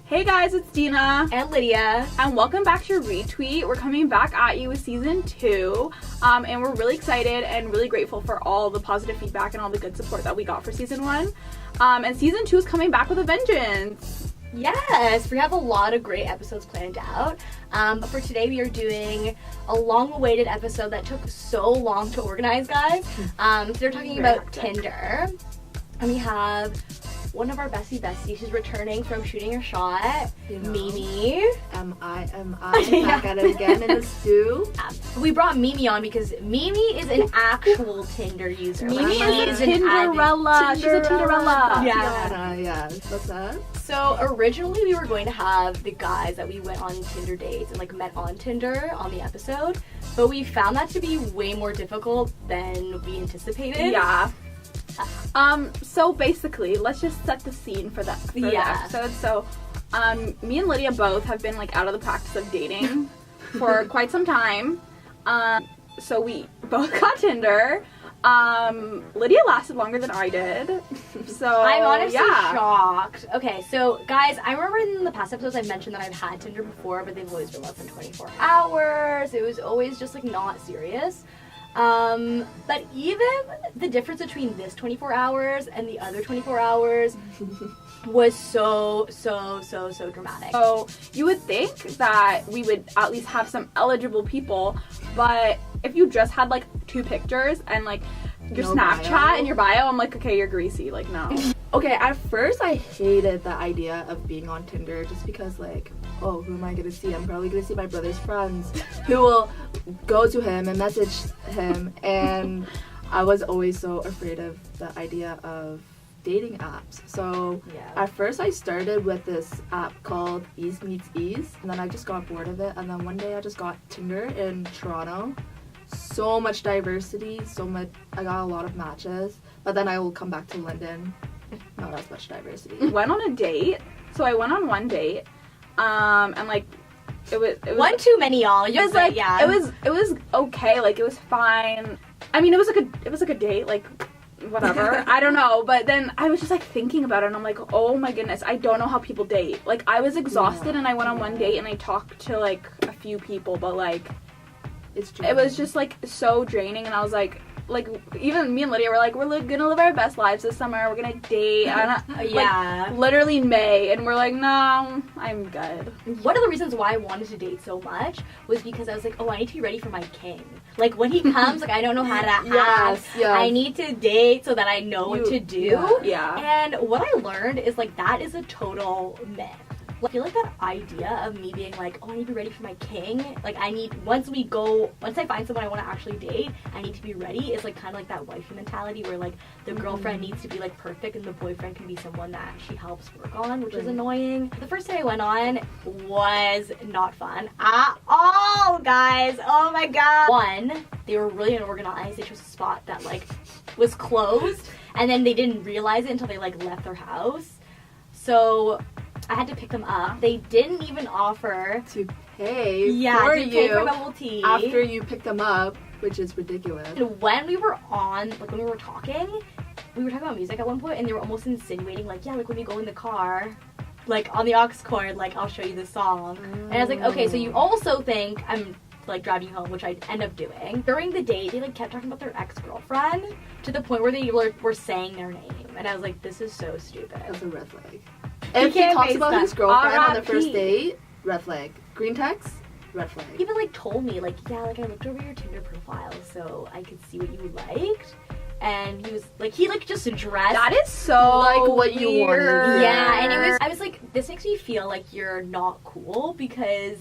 Hey guys, it's Dina and Lydia, and welcome back to Retweet. We're coming back at you with season 2, and we're really excited and really grateful for all the positive feedback and all the good support that we got for season 1. And season 2 is coming back with a vengeance. Yes, we have a lot of great episodes planned out. But for today, we are doing a long-awaited episode that took so long to organize, guys. So they're talking about Tinder, and we have one of our besties. She's returning from shooting her shot. Mimi. M.I. Back at it again in the stew. We brought Mimi on because Mimi is an actual Tinder user. Mimi is a Tinderella. She's a Tinderella. Yeah. Yes. What's up? So originally we were going to have the guys that we went on Tinder dates and like met on Tinder on the episode, but we found that to be way more difficult than we anticipated. Yeah. So basically, let's just set the scene for the episode. So, me and Lydia both have been like out of the practice of dating for quite some time. So we both got Tinder. Lydia lasted longer than I did. So I'm honestly shocked. Okay, so guys, I remember in the past episodes I've mentioned that I've had Tinder before, but they've always been less than 24 hours. It was always just like not serious. But even the difference between this 24 hours and the other 24 hours was so dramatic. So you would think that we would at least have some eligible people, but if you just had like 2 pictures and like your Snapchat and your bio, I'm like, okay, you're greasy. Like, no. Okay, at first I hated the idea of being on Tinder just because like, oh, who am I gonna see? I'm probably gonna see my brother's friends who will go to him and message him, and I was always so afraid of the idea of dating apps. So at first I started with this app called Ease Meets Ease, and then I just got bored of it, and then one day I just got Tinder in Toronto. So much diversity, I got a lot of matches, but then I will come back to London, not as much diversity. Went on a date. So I went on one date, and like it was one too many, y'all. It was like it was okay, like it was fine. I mean, it was like a date, like whatever. I don't know, but then I was just like thinking about it, and I'm like, oh my goodness, I don't know how people date. Like I was exhausted, and I went on one date, and I talked to like a few people, but like it was just like so draining, and I was like even me and Lydia were like, we're gonna live our best lives this summer, we're gonna date, and like literally May, and we're like, no, I'm good. One of the reasons why I wanted to date so much was because I was like, oh, I need to be ready for my king. Like when he comes, like I don't know how to act. I need to date so that I know what to do. And what I learned is like that is a total myth. I feel like that idea of me being like, oh, I need to be ready for my king, like once I find someone I want to actually date, I need to be ready, is like kind of like that wifey mentality where like the girlfriend needs to be like perfect and the boyfriend can be someone that she helps work on, which is annoying. The first day I went on was not fun at all, guys. Oh my god. One, they were really unorganized. They chose a spot that like was closed, and then they didn't realize it until they like left their house. So I had to pick them up. They didn't even offer to pay for bubble tea after you picked them up, which is ridiculous. And when we were talking, we were talking about music at one point, and they were almost insinuating like, yeah, like when you go in the car, like on the aux cord, like I'll show you the song. And I was like, okay, so you also think I'm like driving you home, which I end up doing. During the date, they like kept talking about their ex-girlfriend to the point where they were saying their name, and I was like, this is so stupid. That's a red flag. If he talks about his girlfriend on the first date, red flag. Green text, red flag. He even like told me like, yeah, like I looked over your Tinder profile so I could see what you liked, and he was like, he like just dressed. That is so like what you wanted. Yeah, and I was like, this makes me feel like you're not cool because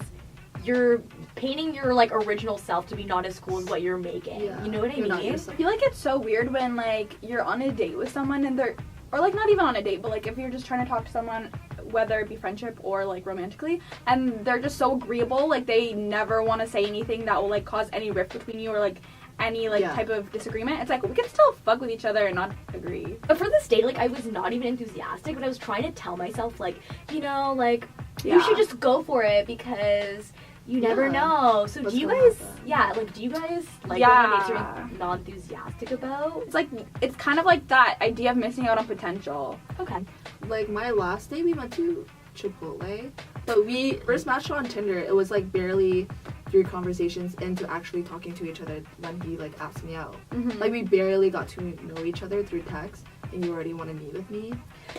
you're painting your like original self to be not as cool as what you're making. You know what I mean? I feel like it's so weird when like you're on a date with someone and they're, or like not even on a date, but like if you're just trying to talk to someone, whether it be friendship or like romantically, and they're just so agreeable, like they never want to say anything that will like cause any rift between you or like any like type of disagreement. It's like we can still fuck with each other and not agree. But for this date, like I was not even enthusiastic, but I was trying to tell myself like, you know, like you should just go for it because You never know. So do you guys, do you guys like going on dates you're not enthusiastic about? It's kind of like that idea of missing out on potential. Okay. Like, my last day, we went to Chipotle, but we first matched on Tinder. It was like barely 3 conversations into actually talking to each other when he like asked me out. Like, we barely got to know each other through text, and you already want to meet with me.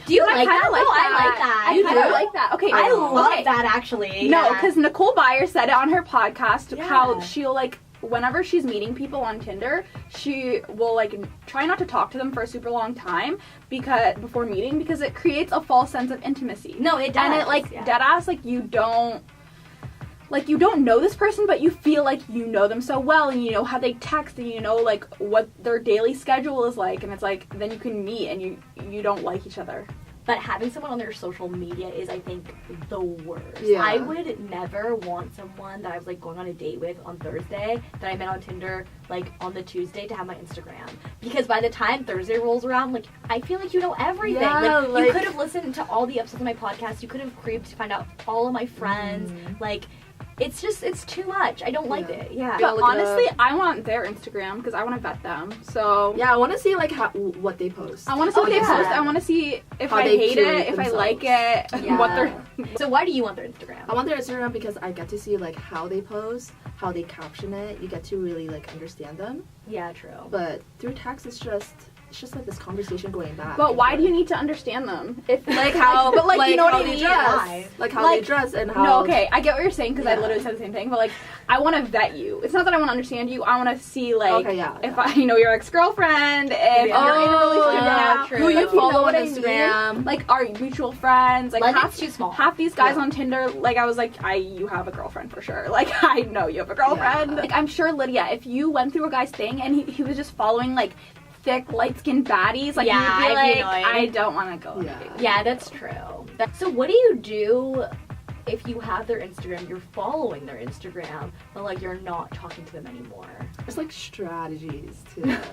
Do you like that? I like that. You do like that. Okay, I love that actually. No, because Nicole Byer said it on her podcast how she'll like whenever she's meeting people on Tinder, she will like try not to talk to them for a super long time before meeting because it creates a false sense of intimacy. No, it does. And it like deadass you don't know this person, but you feel like you know them so well, and you know how they text, and you know like what their daily schedule is like, and it's like then you can meet and you don't like each other. But having someone on their social media is, I think, the worst. Yeah. I would never want someone that I was like going on a date with on Thursday that I met on Tinder like on the Tuesday to have my Instagram, because by the time Thursday rolls around, like I feel like you know everything. Like you could have listened to all the episodes of my podcast. You could have creeped to find out all of my friends. Like. It's too much. I don't like it. Yeah. But honestly, I want their Instagram because I want to vet them. So yeah, I want to see like what they post. I want to see what they post. I want to see if how I hate it, if I like it, what they're. So why do you want their Instagram? I want their Instagram because I get to see like how they post, how they caption it. You get to really like understand them. Yeah, true. But through text, it's just like this conversation going back. But why do you need to understand them? If like how, but like, like you know how what I they mean? dress, like how they dress and how. No, okay, I get what you're saying because I literally said the same thing. But like, I want to vet you. It's not that I want to understand you. I want to see like if I know your ex-girlfriend, if you're in a relationship now, who you follow on Instagram, like our mutual friends. Like half too small. Half these guys on Tinder, like I was like, you have a girlfriend for sure. Like I know you have a girlfriend. Yeah. Like I'm sure Lydia, if you went through a guy's thing and he was just following like thick, light-skinned baddies, like you'd be like, I don't want to go. Yeah, that's true. So what do you do if you have their Instagram, you're following their Instagram, but like you're not talking to them anymore? There's like strategies to this.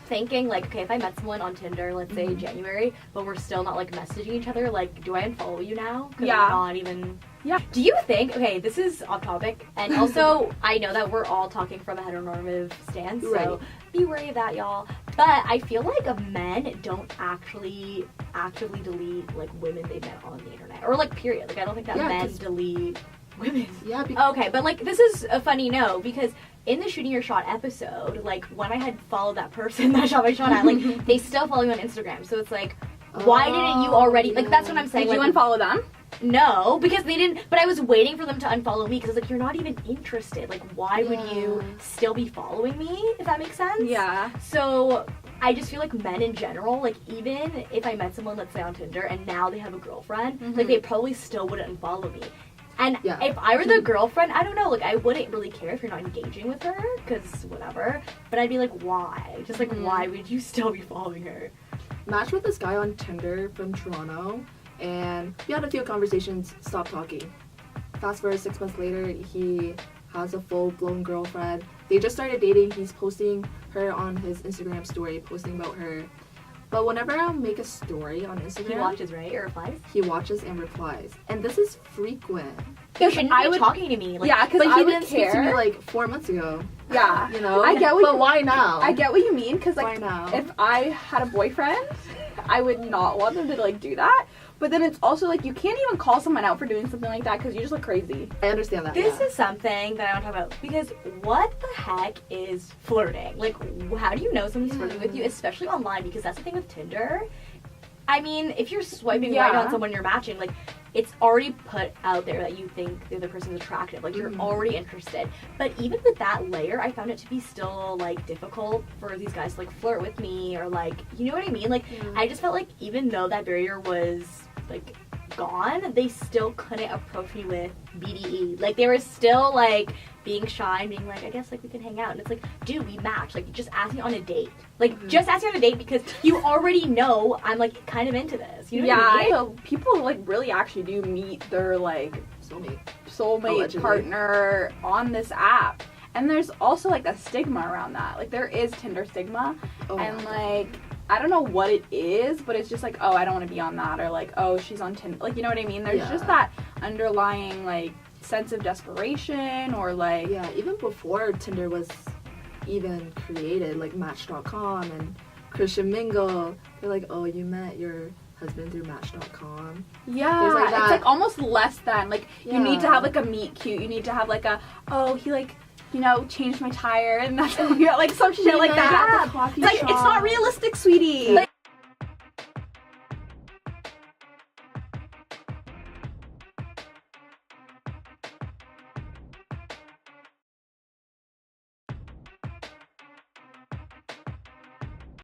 Thinking like, okay, if I met someone on Tinder, let's say January, but we're still not like messaging each other, like, do I unfollow you now? Because we're not even. Yeah. Do you think, okay, this is off topic, and also I know that we're all talking from a heteronormative stance, so be wary of that, y'all. But I feel like men don't actually actively delete like women they met on the internet, or like period. Like I don't think that men delete women. Yeah. Okay, but like this is a funny note because in the Shooting Your Shot episode, like when I had followed that person that shot my shot at, like they still follow me on Instagram. So it's like, why didn't you already? Like that's what I'm saying. Did you unfollow them? No, because they didn't. But I was waiting for them to unfollow me because I was like, you're not even interested. Like, why would you still be following me? If that makes sense. Yeah. So I just feel like men in general, like even if I met someone, let's say on Tinder, and now they have a girlfriend, like they probably still wouldn't unfollow me. And if I were the girlfriend, I don't know, like I wouldn't really care if you're not engaging with her, because whatever. But I'd be like, why? Just like, why would you still be following her? Matched with this guy on Tinder from Toronto, and we had a few conversations, stopped talking. Fast forward 6 months later, he has a full-blown girlfriend. They just started dating. He's posting her on his Instagram story, posting about her. But whenever I'll make a story on Instagram... He watches, right? Or replies? He watches and replies. And this is frequent. You shouldn't be talking to me. Like, because he didn't speak to me like 4 months ago. Yeah. You know? I get what but why now? I get what you mean, because like, why now? If I had a boyfriend, I would not want them to like do that. But then it's also like you can't even call someone out for doing something like that because you just look crazy. I understand that. This is something that I want to talk about because what the heck is flirting? Like, how do you know someone's flirting with you, especially online? Because that's the thing with Tinder. I mean, if you're swiping right on someone you're matching, like, it's already put out there that you think the other person's attractive. Like, you're already interested. But even with that layer, I found it to be still, like, difficult for these guys to, like, flirt with me or, like, you know what I mean? Like, I just felt like even though that barrier was, like, gone, they still couldn't approach me with BDE. Like, they were still, like, being shy and being like, I guess, like, we can hang out. And it's like, dude, we match. Like, just ask me on a date. Like, just ask me on a date because you already know I'm, like, kind of into this. You know what I mean? So people, like, really actually do meet their, like, soulmate partner on this app. And there's also, like, a stigma around that. Like, there is Tinder stigma. And, like, I don't know what it is, but it's just like, oh, I don't want to be on that. Or, like, oh, she's on Tinder. Like, you know what I mean? There's just that underlying, like, sense of desperation or like... Yeah, even before Tinder was even created, like Match.com and Christian Mingle, they're like, oh, you met your husband through Match.com. Yeah, like it's like almost less than, like, you need to have like a meet cute, you need to have like a, oh, he like, you know, changed my tire and that's, like some shit like that. Yeah, like, it's not realistic, sweetie. Like,